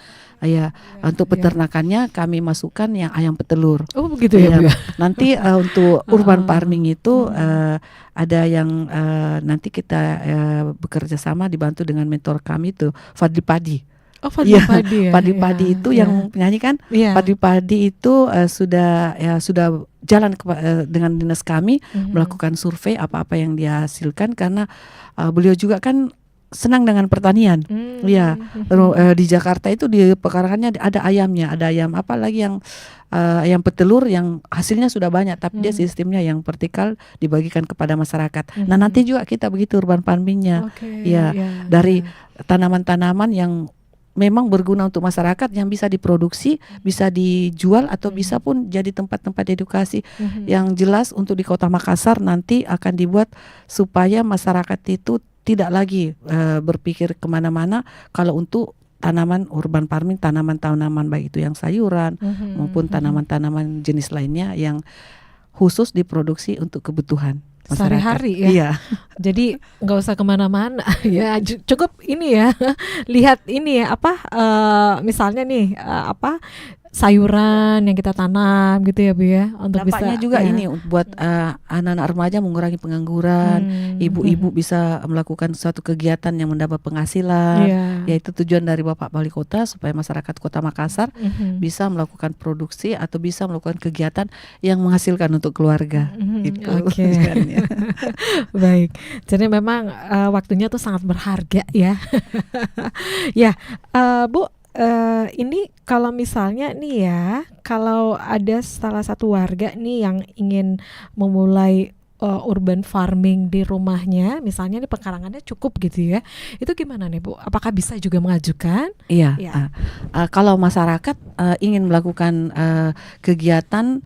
Untuk peternakannya kami masukkan yang ayam petelur. Oh begitu ya, Bu. Nanti untuk urban farming itu ada yang nanti kita bekerja sama dibantu dengan mentor kami itu Fadli Padi. Oh Fadli Padi ya. Fadli Padi itu yang penyanyi kan? Fadli Padi itu sudah jalan dengan dinas kami melakukan survei apa-apa yang dia hasilkan, karena beliau juga kan senang dengan pertanian. Di Jakarta itu di pekarangannya ada ayamnya, ada ayam apa lagi yang ayam petelur yang hasilnya sudah banyak, tapi dia sistemnya yang vertikal dibagikan kepada masyarakat. Nah nanti juga kita begitu urban farmingnya, dari tanaman-tanaman yang memang berguna untuk masyarakat yang bisa diproduksi, bisa dijual atau bisa pun jadi tempat-tempat edukasi. Yang jelas untuk di Kota Makassar nanti akan dibuat supaya masyarakat itu tidak lagi berpikir kemana-mana kalau untuk tanaman urban farming, tanaman-tanaman baik itu yang sayuran maupun tanaman-tanaman jenis lainnya yang khusus diproduksi untuk kebutuhan sehari-hari ya. Jadi nggak usah kemana-mana ya, cukup ini ya lihat ini ya misalnya nih sayuran yang kita tanam gitu ya Bu ya, untuk dampaknya bisa juga ini buat anak-anak remaja mengurangi pengangguran, ibu-ibu bisa melakukan suatu kegiatan yang mendapat penghasilan, yaitu tujuan dari Bapak Wali Kota supaya masyarakat Kota Makassar bisa melakukan produksi atau bisa melakukan kegiatan yang menghasilkan untuk keluarga. Baik, jadi memang waktunya tuh sangat berharga ya. Bu, ini kalau misalnya nih ya, kalau ada salah satu warga nih yang ingin memulai urban farming di rumahnya, misalnya di pekarangannya cukup gitu ya, itu gimana nih Bu? Apakah bisa juga mengajukan? Kalau masyarakat ingin melakukan kegiatan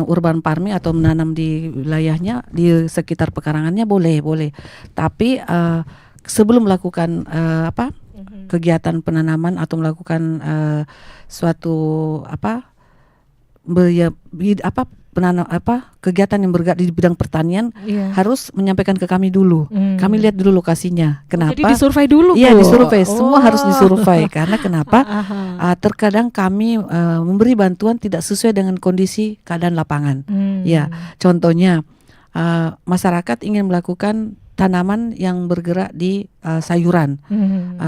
urban farming atau menanam di wilayahnya di sekitar pekarangannya boleh. Tapi sebelum melakukan kegiatan penanaman atau melakukan suatu kegiatan yang bergerak di bidang pertanian, harus menyampaikan ke kami dulu. Kami lihat dulu lokasinya. Kenapa? Jadi disurvei dulu. Iya, disurvei. Semua harus disurvei. Karena kenapa? Terkadang kami memberi bantuan tidak sesuai dengan kondisi keadaan lapangan. Contohnya masyarakat ingin melakukan tanaman yang bergerak di sayuran.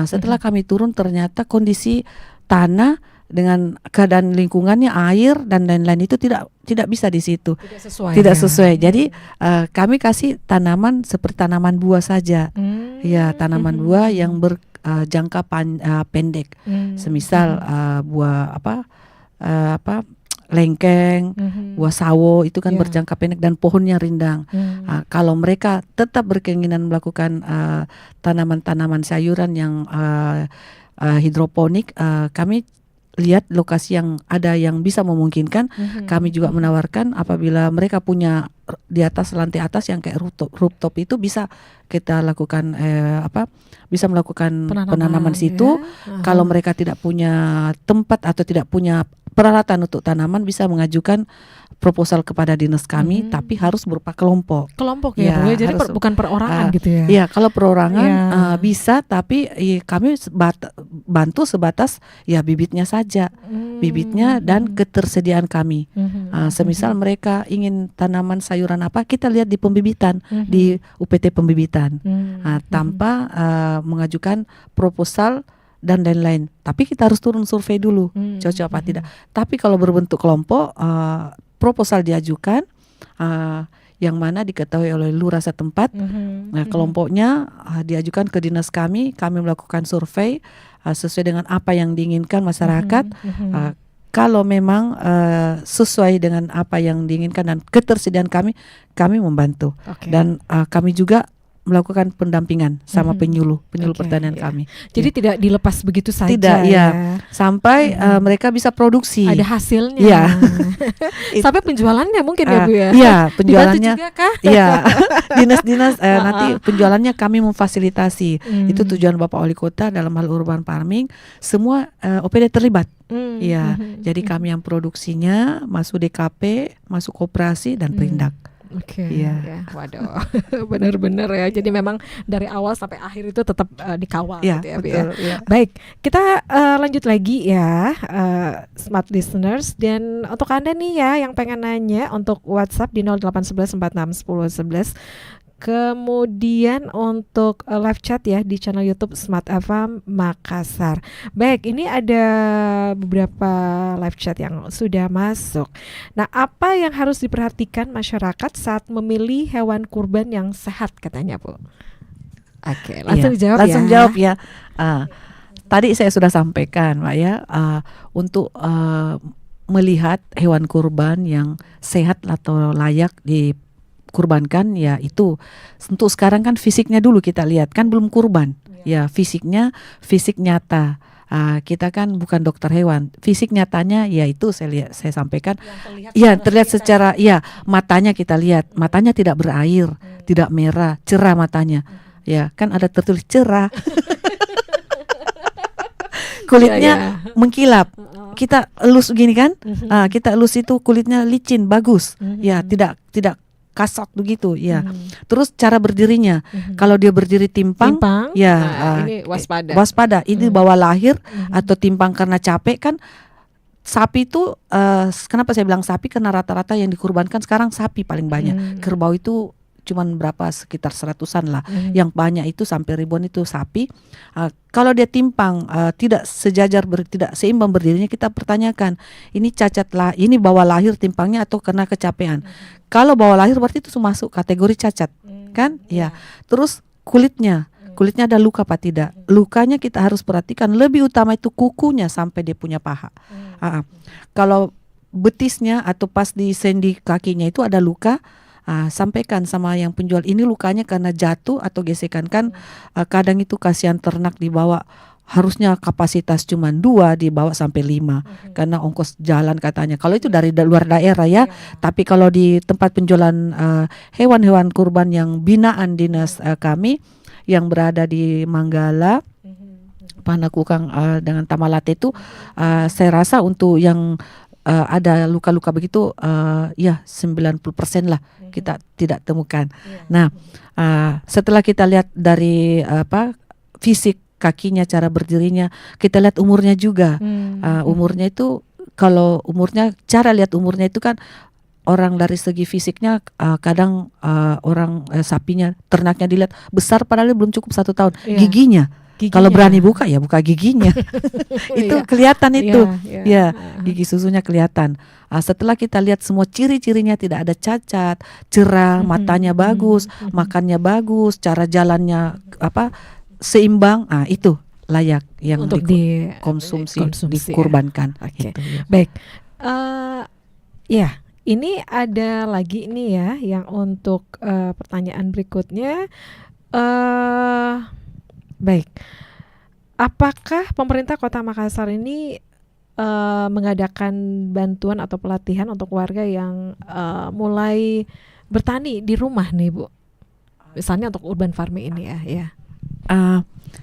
Setelah kami turun, ternyata kondisi tanah dengan keadaan lingkungannya, air dan lain-lain itu tidak bisa di situ. Tidak sesuai. Jadi kami kasih tanaman seperti tanaman buah saja. Tanaman buah yang berjangka pendek. Semisal buah lengkeng, buah sawo itu kan berjangka pendek dan pohonnya rindang. Kalau mereka tetap berkeinginan melakukan tanaman-tanaman sayuran yang hidroponik, kami lihat lokasi yang ada yang bisa memungkinkan. Kami juga menawarkan apabila mereka punya di atas lantai atas yang kayak rooftop itu bisa kita lakukan bisa melakukan penanaman situ. Kalau mereka tidak punya tempat atau tidak punya peralatan untuk tanaman, bisa mengajukan proposal kepada dinas kami, tapi harus berupa kelompok. Kelompok ya, Bu. Jadi bukan perorangan gitu ya. Iya, kalau perorangan bisa, tapi kami bantu sebatas bibitnya saja. Bibitnya dan ketersediaan kami. Semisal mereka ingin tanaman sayuran apa, kita lihat di pembibitan, di UPT pembibitan. Tanpa mengajukan proposal dan lain-lain. Tapi kita harus turun survei dulu, cocok apa tidak. Tapi kalau berbentuk kelompok, proposal diajukan, yang mana diketahui oleh lurah setempat. Kelompoknya diajukan ke dinas kami melakukan survei sesuai dengan apa yang diinginkan masyarakat. Kalau memang sesuai dengan apa yang diinginkan dan ketersediaan kami membantu. Dan kami juga melakukan pendampingan sama Mhm. penyuluh Oke, pertanian ya. kami. Jadi tidak dilepas begitu saja Tidak, ya. sampai mereka bisa produksi. Ada hasilnya. Iya. Sampai penjualannya mungkin ya Bu ya. Iya, Dibantu penjualannya. juga kah? Iya, dinas-dinas nanti penjualannya kami memfasilitasi. Itu tujuan Bapak Wali Kota dalam hal urban farming. Semua OPD terlibat. Iya, jadi kami yang produksinya masuk DKP, masuk koperasi dan perindak. Oke, Iya. ya, waduh, benar-benar ya. Jadi memang dari awal sampai akhir itu tetap dikawal, Iya, gitu ya, Bu ya. betul. Iya. Baik, kita lanjut lagi ya, smart listeners. Dan untuk Anda nih ya yang pengen nanya, untuk WhatsApp di 0811461011. Kemudian untuk live chat ya di channel YouTube Smart FM Makassar. Baik, ini ada beberapa live chat yang sudah masuk. Nah, apa yang harus diperhatikan masyarakat saat memilih hewan kurban yang sehat katanya, Bu? Oke, langsung Iya, dijawab langsung ya. jawab ya. Tadi saya sudah sampaikan, Pak ya, untuk melihat hewan kurban yang sehat atau layak dikurbankan, ya itu untuk sekarang kan fisiknya dulu kita lihat, kan belum kurban, ya fisiknya fisik nyata. Kita kan bukan dokter hewan, fisik nyatanya ya itu saya sampaikan, ya terlihat secara, ya matanya kita lihat, matanya tidak berair, tidak merah, cerah matanya, ya kan ada tertulis cerah. Kulitnya mengkilap, kita elus gini kan, kita elus itu kulitnya licin, bagus, ya tidak kasar begitu, ya. Terus cara berdirinya, kalau dia berdiri timpang, ya ini waspada. Waspada, ini bawa lahir atau timpang karena capek kan. Sapi itu, kenapa saya bilang sapi? Karena rata-rata yang dikurbankan sekarang sapi paling banyak. Kerbau itu cuman berapa, sekitar 100-an lah. Yang banyak itu sampai ribuan itu sapi. Kalau dia timpang, tidak sejajar, tidak seimbang berdirinya, kita pertanyakan, ini cacat lah, ini bawa lahir timpangnya atau karena kecapean. Kalau bawa lahir berarti itu masuk kategori cacat, kan? Ya. Terus kulitnya ada luka apa tidak? Lukanya kita harus perhatikan. Lebih utama itu kukunya sampai dia punya paha. Kalau betisnya atau pas di sendi kakinya itu ada luka, sampaikan sama yang penjual, ini lukanya karena jatuh atau gesekan kan. Kadang itu kasihan ternak dibawa, harusnya kapasitas cuma 2 dibawa sampai 5 karena ongkos jalan katanya. Kalau itu dari luar daerah ya. Tapi kalau di tempat penjualan hewan-hewan kurban yang binaan dinas kami yang berada di Manggala, Panakukang dengan Tamalate itu, saya rasa untuk yang ada luka-luka begitu, ya 90% lah kita tidak temukan. Nah, setelah kita lihat dari fisik kakinya, cara berdirinya, kita lihat umurnya juga. Umurnya itu, kalau umurnya, cara lihat umurnya itu kan orang dari segi fisiknya, kadang orang sapinya, ternaknya dilihat besar padahal belum cukup 1 tahun. Giginya, kalau berani buka ya buka giginya. Itu kelihatan itu, ya gigi susunya kelihatan. Setelah kita lihat semua ciri-cirinya, tidak ada cacat, cerah, matanya bagus, makannya bagus, cara jalannya seimbang, itu layak yang untuk dikonsumsi, dikurbankan. Oke. Gitu, ya. Baik, ya ini ada lagi nih ya yang untuk pertanyaan berikutnya. Baik, apakah pemerintah Kota Makassar ini mengadakan bantuan atau pelatihan untuk warga yang mulai bertani di rumah nih, Bu? Misalnya untuk urban farming ini ya.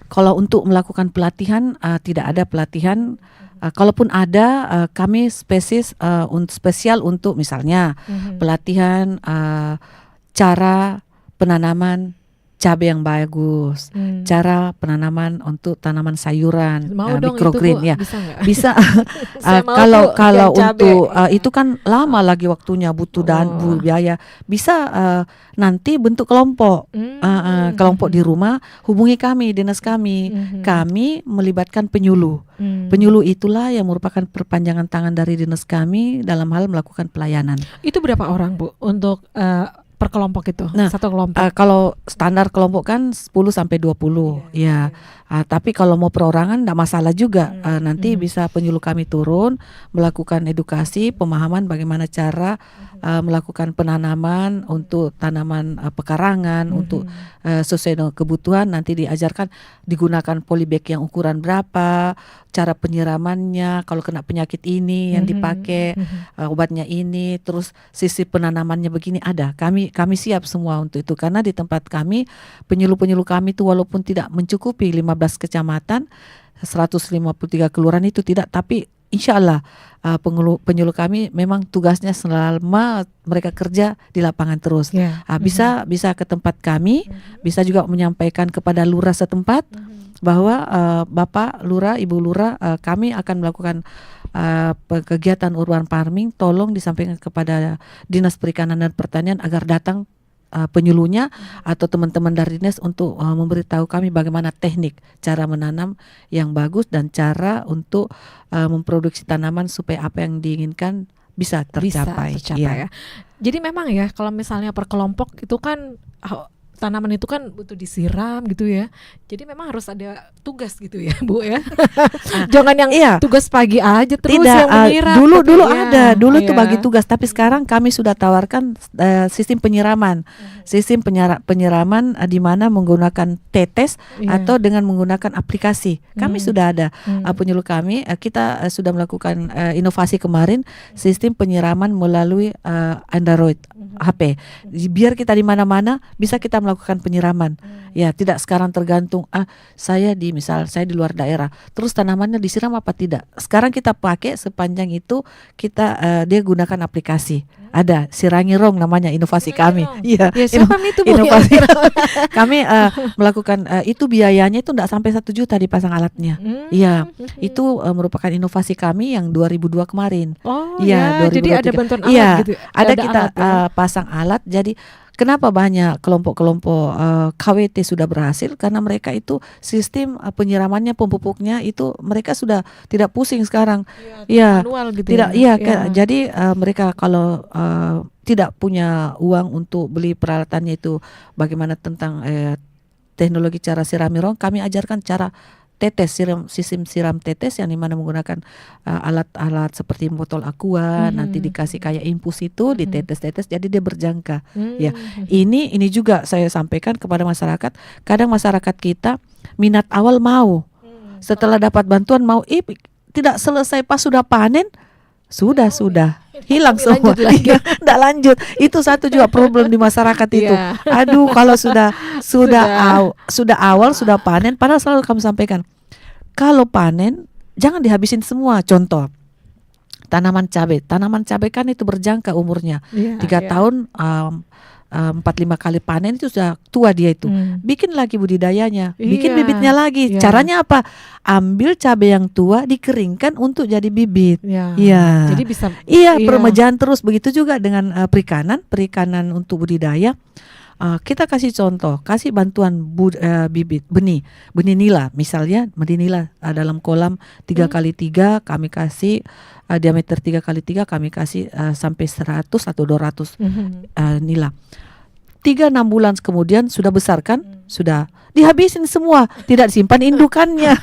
Kalau untuk melakukan pelatihan, tidak ada pelatihan. Kalaupun ada, kami spesial untuk misalnya pelatihan cara penanaman cabai yang bagus, cara penanaman untuk tanaman sayuran, microgreen, ya bisa. Kalau untuk itu kan lama lagi waktunya, butuh biaya. Bisa nanti bentuk kelompok, kelompok di rumah, hubungi kami, dinas kami. Kami melibatkan penyuluh. Penyuluh itulah yang merupakan perpanjangan tangan dari dinas kami dalam hal melakukan pelayanan. Itu berapa orang, Bu, untuk per kelompok itu? Nah, Satu kelompok. Kalau standar kelompok kan 10 sampai 20 ya. Tapi kalau mau perorangan enggak masalah juga. Nanti bisa penyuluh kami turun melakukan edukasi, pemahaman bagaimana cara melakukan penanaman untuk tanaman pekarangan untuk sesuai dengan kebutuhan. Nanti diajarkan digunakan polybag yang ukuran berapa, cara penyiramannya, kalau kena penyakit ini yang dipakai, obatnya ini, terus sisi penanamannya begini ada. Kami siap semua untuk itu karena di tempat kami penyuluh-penyuluh kami itu walaupun tidak mencukupi 15 kecamatan, 153 kelurahan itu tidak, tapi insya Allah penyuluh kami memang tugasnya selama mereka kerja di lapangan terus. Bisa ke tempat kami, bisa juga menyampaikan kepada lurah setempat bahwa Bapak Lurah, Ibu Lurah, kami akan melakukan kegiatan urban farming, tolong disampaikan kepada Dinas Perikanan dan Pertanian agar datang penyuluhnya atau teman-teman dari dinas untuk memberitahu kami bagaimana teknik cara menanam yang bagus dan cara untuk memproduksi tanaman supaya apa yang diinginkan bisa tercapai. Ya. Jadi memang ya kalau misalnya per kelompok itu kan tanaman itu kan butuh disiram gitu ya. Jadi memang harus ada tugas gitu ya, Bu ya. Jangan yang tugas pagi aja terus yang menyiram. Dulu ada, dulu tuh bagi tugas, tapi sekarang kami sudah tawarkan sistem penyiraman. Sistem penyiraman di mana menggunakan tetes atau dengan menggunakan aplikasi. Kami sudah ada penyuluh kami, kita sudah melakukan inovasi kemarin sistem penyiraman melalui Android HP. Biar kita di mana-mana bisa kita melakukan penyiraman. Ya, tidak sekarang tergantung saya di luar daerah. Terus tanamannya disiram apa tidak? Sekarang kita pakai sepanjang itu dia gunakan aplikasi. Ada Sirangirong namanya inovasi kami. Iya. Siapa itu Bu? Inovasi. Kami melakukan itu biayanya itu tidak sampai 1 juta dipasang alatnya. Iya. Itu merupakan inovasi kami yang 2002 kemarin. Jadi ada bantuan alat gitu. Ada kita pasang alat. Jadi kenapa banyak kelompok-kelompok KWT sudah berhasil? Karena mereka itu sistem penyiramannya, pemupuknya itu mereka sudah tidak pusing sekarang. Manual gitu. Tidak, jadi mereka kalau tidak punya uang untuk beli peralatannya itu, bagaimana tentang teknologi cara Sirangirong, kami ajarkan cara tetes, sistem siram tetes yang dimana menggunakan alat-alat seperti botol aqua, nanti dikasih kayak infus itu, ditetes-tetes, jadi dia berjangka. Ya, ini juga saya sampaikan kepada masyarakat. Kadang masyarakat kita minat awal mau, setelah dapat bantuan mau, tidak selesai pas sudah panen, sudah hilang semua, tidak lanjut. Itu satu juga problem di masyarakat itu. Aduh, kalau sudah awal sudah panen, padahal selalu kami sampaikan, kalau panen jangan dihabisin semua. Contoh tanaman cabai kan itu berjangka umurnya 3 tahun. 4-5 kali panen itu sudah tua dia itu. Bikin lagi budidayanya, bikin bibitnya lagi. Caranya apa? Ambil cabai yang tua, dikeringkan untuk jadi bibit. Jadi bisa. Peremajaan terus. Begitu juga dengan perikanan untuk budidaya. Kita kasih contoh, kasih bantuan bibit benih nila, misalnya benih nila dalam kolam 3x3 kami kasih diameter 3x3 kami kasih sampai 100 atau 200 nila. 3-6 bulan kemudian sudah besar kan? Sudah dihabisin semua, tidak disimpan indukannya.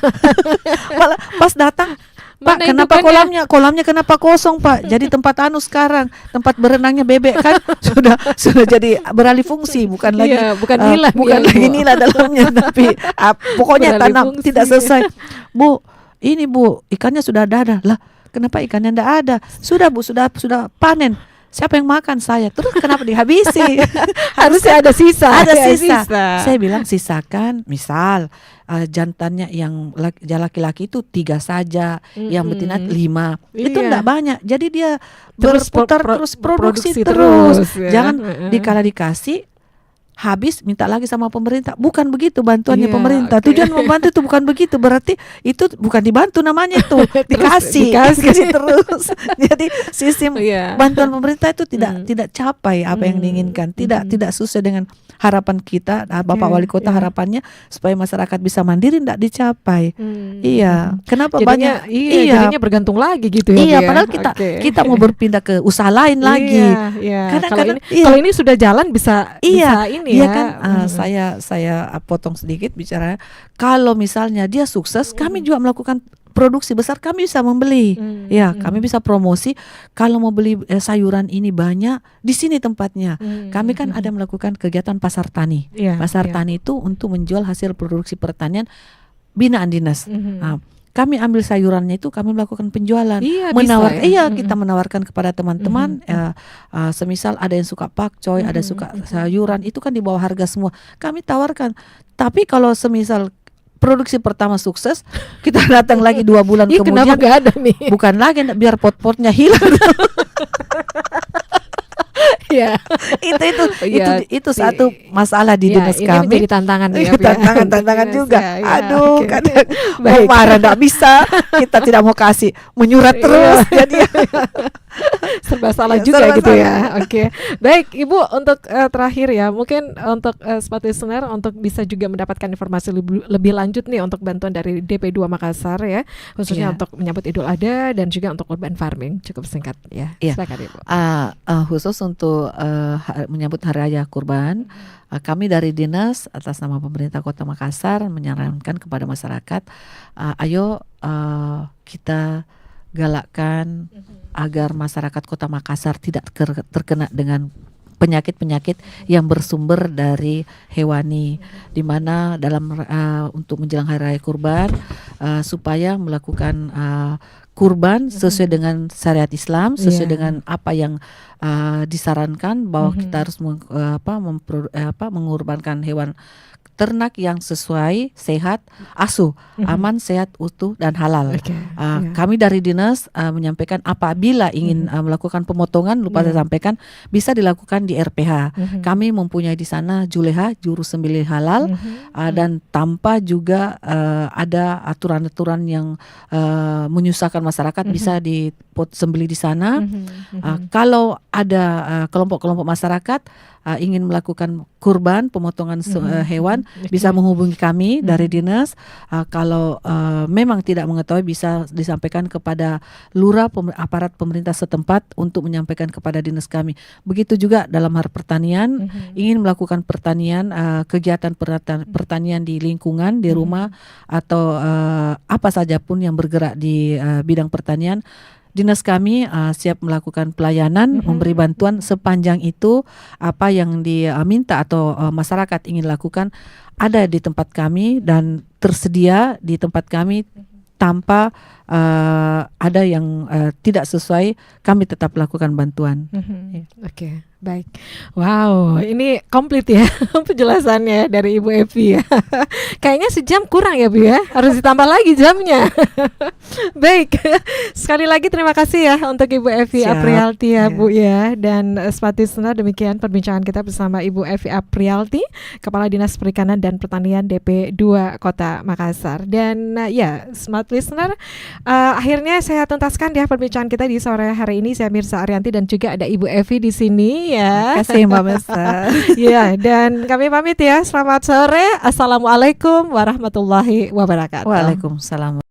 Malah pas datang, Pak, kenapa kolamnya kenapa kosong, Pak? Jadi tempat sekarang, tempat berenangnya bebek kan sudah jadi beralih fungsi, bukan lagi lagi nila dalamnya, tapi pokoknya tanam fungsi. Tidak selesai. Bu, ini Bu, ikannya sudah ada. Lah, kenapa ikannya tidak ada? Sudah Bu, sudah panen. Siapa yang makan? Saya. Terus kenapa dihabisi? Harusnya ada sisa. Saya bilang sisakan, misal jantannya yang laki-laki itu 3 saja, yang betina 5. Itu enggak banyak. Jadi dia berputar terus produksi terus. Jangan dikala dikasih habis minta lagi sama pemerintah. Bukan begitu bantuannya Iya, pemerintah. oke. Tujuan membantu itu bukan begitu. Berarti itu bukan dibantu namanya itu. Dikasih terus. Jadi sistem Iya. bantuan pemerintah itu tidak capai apa yang diinginkan. Tidak sesuai dengan harapan kita. Bapak Oke, Wali Kota iya. harapannya supaya masyarakat bisa mandiri, tidak dicapai. Iya. Kenapa Jadinya, banyak? jadinya bergantung lagi gitu ya. Iya, Bu, ya? padahal kita mau berpindah ke usaha lain lagi. Iya. Kadang-kadang, Kalau ini sudah jalan bisa ini Iya ya. kan, saya potong sedikit bicara. Kalau misalnya dia sukses, kami juga melakukan produksi besar, kami bisa membeli. Ya, kami bisa promosi. Kalau mau beli sayuran ini banyak, di sini tempatnya. Kami kan ada melakukan kegiatan pasar tani. Iya, Pasar iya. tani itu untuk menjual hasil produksi pertanian binaan dinas. Nah, kami ambil sayurannya itu, kami melakukan penjualan, Iya, bisa ya. kita menawarkan kepada teman-teman. Semisal ada yang suka pakcoy, ada suka sayuran, itu kan di bawah harga semua. Kami tawarkan. Tapi kalau semisal produksi pertama sukses, kita datang lagi 2 bulan Ih, kenapa kemudian, gak ada nih? bukan lagi biar pot-potnya hilang. Iya. itu satu masalah di dinas ini kami. menjadi tantangan ya, Iya, Bu, ya. tantangan Untuk juga. dinas, ya, Aduh, oke. kadang mau Baik. marah nggak bisa, kita tidak mau kasih, menyurat terus. Jadi Serba salah Ya, juga serba gitu salah. ya. Oke. Baik, Ibu, untuk terakhir ya, mungkin untuk Smart Listener untuk bisa juga mendapatkan informasi lebih lanjut nih untuk bantuan dari DP2 Makassar ya, khususnya Iya. untuk menyambut Idul Adha dan juga untuk urban farming. Cukup singkat ya. Iya. Silakan, Ibu. khusus untuk menyambut Hari Raya Kurban, kami dari dinas atas nama pemerintah Kota Makassar menyarankan kepada masyarakat, ayo kita galakkan agar masyarakat Kota Makassar tidak terkena dengan penyakit-penyakit yang bersumber dari hewani, di mana dalam untuk menjelang Hari Raya Kurban, supaya melakukan kurban sesuai dengan syariat Islam, sesuai Iya. dengan apa yang disarankan, bahwa kita harus mengorbankan hewan ternak yang sesuai, sehat, asuh, aman, sehat, utuh, dan halal. Oke, iya. Kami dari dinas menyampaikan apabila ingin melakukan pemotongan, lupa saya sampaikan, bisa dilakukan di RPH. Kami mempunyai di sana juleha, juru sembelih halal, dan tanpa juga ada aturan-aturan yang menyusahkan masyarakat, bisa disembelih di sana. Kalau ada kelompok-kelompok masyarakat ingin melakukan kurban, pemotongan hewan, bisa menghubungi kami dari dinas. Kalau memang tidak mengetahui, bisa disampaikan kepada lurah, aparat pemerintah setempat untuk menyampaikan kepada dinas kami. Begitu juga dalam hal pertanian, ingin melakukan pertanian, kegiatan pertanian di lingkungan, di rumah, atau apa saja pun yang bergerak di bidang pertanian. Dinas kami siap melakukan pelayanan, memberi bantuan sepanjang itu apa yang diminta atau masyarakat ingin lakukan ada di tempat kami dan tersedia di tempat kami, tanpa ada yang tidak sesuai, kami tetap lakukan bantuan. Oke, baik. Wow, ini komplit ya penjelasannya dari Ibu Evi ya. Kayaknya sejam kurang ya, Bu ya. Harus ditambah lagi jamnya. Baik. Sekali lagi terima kasih ya untuk Ibu Evi Siap. Aprialti ya, Ya. Bu ya. Dan Smart Listener, demikian perbincangan kita bersama Ibu Evi Aprialti, Kepala Dinas Perikanan dan Pertanian DP2 Kota Makassar. Dan ya, Smart Listener, akhirnya saya tuntaskan ya perbincangan kita di sore hari ini. Saya Mirsa Arianti dan juga ada Ibu Evi di sini ya. Terima kasih Mbak Mesa. Ya, dan kami pamit ya. Selamat sore. Assalamualaikum warahmatullahi wabarakatuh. Waalaikumsalam.